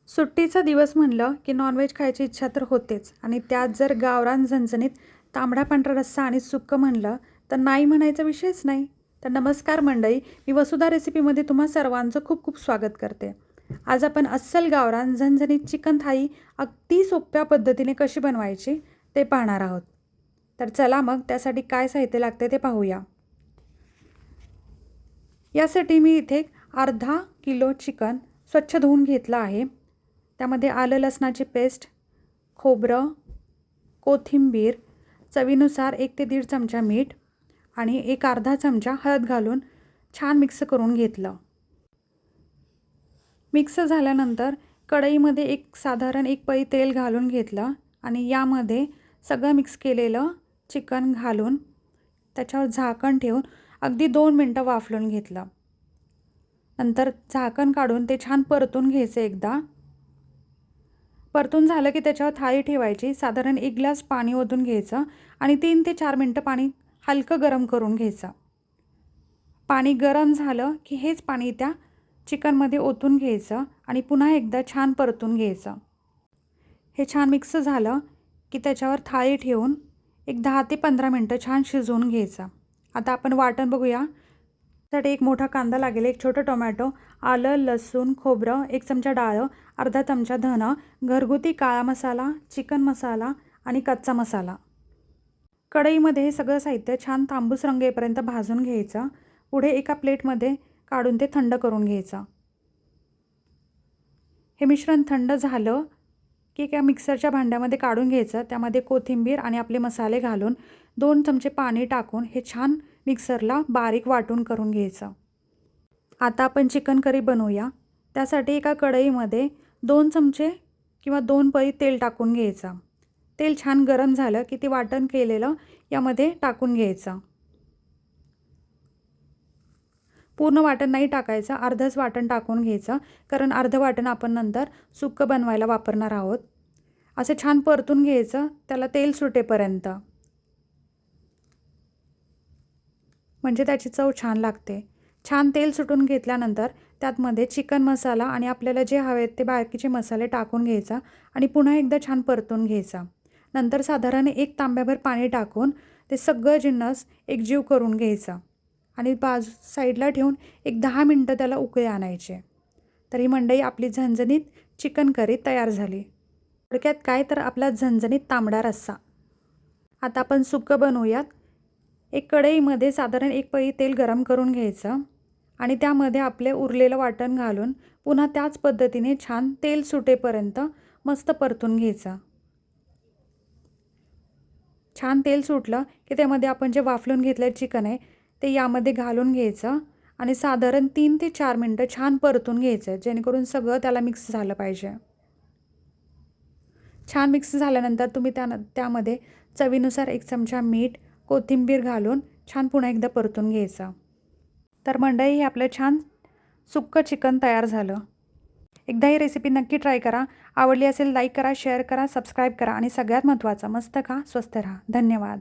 सुट्टीचा दिवस म्हणलं की नॉनव्हेज खायची इच्छा तर होतेच आणि त्यात जर गावरान झणझणीत तांबडा पांढरा रस्सा आणि सुक्कं म्हणलं तर नाही म्हणायचा विषयच नाही. तर नमस्कार मंडळी, मी वसुधा रेसिपीमध्ये तुम्हा सर्वांचं खूप खूप स्वागत करते. आज आपण अस्सल गावरान झणझणीत चिकन थाळी अगदी सोप्या पद्धतीने कशी बनवायची ते पाहणार आहोत. तर चला मग त्यासाठी काय साहित्य लागते ते पाहूया. यासाठी मी इथे अर्धा किलो चिकन स्वच्छ धुवून घेतलं आहे. त्यामध्ये आलं लसणाची पेस्ट, खोबरं, कोथिंबीर, चवीनुसार 1 ते 1.5 चमचा मीठ आणि एक अर्धा चमचा हळद घालून छान मिक्स करून घेतलं. मिक्स झाल्यानंतर कढईमध्ये साधारण 1 पळी तेल घालून घेतलं आणि यामध्ये सगळं मिक्स केलेलं चिकन घालून त्याच्यावर झाकण ठेवून अगदी 2 मिनटं वाफलून घेतलं. नंतर झाकण काढून ते छान परतून घ्यायचं. एकदा परतून झालं की त्याच्यावर थाळी ठेवायची. साधारण 1 ग्लास पाणी ओतून घ्यायचं आणि 3 ते 4 मिनटं पाणी हलकं गरम करून घ्यायचं. पाणी गरम झालं की हेच पाणी त्या चिकनमध्ये ओतून घ्यायचं आणि पुन्हा एकदा छान परतून घ्यायचं. हे छान मिक्स झालं की त्याच्यावर थाळी ठेवून एक 10 ते 15 मिनटं छान शिजवून घ्यायचं. आता आपण वाटण बघूया. त्यासाठी 1 मोठा कांदा लागेल, 1 छोटं टोमॅटो, आलं, लसूण, खोबरं, 1 चमचा डाळ, अर्धा चमचा धन, घरगुती काळा मसाला, चिकन मसाला आणि कच्चा मसाला. कढईमध्ये हे सगळं साहित्य छान तांबूस रंग येईपर्यंत भाजून घ्यायचं. पुढे एका प्लेटमध्ये काढून ते थंड करून घ्यायचं. हे मिश्रण थंड झालं की एका मिक्सरच्या भांड्यामध्ये काढून घ्यायचं. त्यामध्ये कोथिंबीर आणि आपले मसाले घालून 2 चमचे पाणी टाकून हे छान मिक्सरला बारीक वाटून करून घ्यायचं. आता आपण चिकन करी बनवूया. त्यासाठी एका कढईमध्ये 2 चमचे किंवा 2 पळी तेल टाकून घ्यायचं. तेल छान गरम झालं की ते वाटण केलेलं यामध्ये टाकून घ्यायचं. पूर्ण वाटण नाही टाकायचं, अर्धच वाटण टाकून घ्यायचं, कारण अर्धं वाटण आपण नंतर सुक्कं बनवायला वापरणार आहोत. असं छान परतून घ्यायचं त्याला तेल सुटेपर्यंत, म्हणजे त्याची चव छान लागते. छान तेल सुटून घेतल्यानंतर त्यातमध्ये चिकन मसाला आणि आपल्याला जे हवे ते बाकीचे मसाले टाकून घ्यायचा आणि पुन्हा एकदा छान परतून घ्यायचा. नंतर साधारण 1 तांब्याभर पाणी टाकून ते सगळं जिन्नस एकजीव करून घ्यायचा आणि साईडला ठेवून एक 10 मिनटं त्याला उकळी आणायचे. तर ही मंडई आपली झणझणीत चिकन करी तयार झाली. थोडक्यात काय तर आपला झणझणीत तांबडा रस्सा. आता आपण सुक्कं बनवूयात. एक कढईमध्ये साधारण 1 पळी तेल गरम करून घ्यायचं आणि त्यामध्ये आपले उरलेलं वाटण घालून पुन्हा त्याच पद्धतीने छान तेल सुटेपर्यंत मस्त परतून घ्यायचं. छान तेल सुटलं की त्यामध्ये आपण जे वाफलून घेतलेलं चिकन आहे ते यामध्ये घालून घ्यायचं आणि साधारण 3 ते 4 मिनटं छान परतून घ्यायचं, जेणेकरून सगळं त्याला मिक्स झालं पाहिजे. छान मिक्स झाल्यानंतर तुम्ही त्यामध्ये चवीनुसार 1 चमचा मीठ, कोथिंबीर घालून छान पुन्हा एकदा परतून घ्यायचं. तर मंडळी, हे आपलं छान सुक्कं चिकन तयार झालं. एकदा ही रेसिपी नक्की ट्राय करा. आवडली असेल लाईक करा, शेअर करा, सबस्क्राईब करा आणि सगळ्यात महत्त्वाचं, मस्त खा, स्वस्त राहा. धन्यवाद.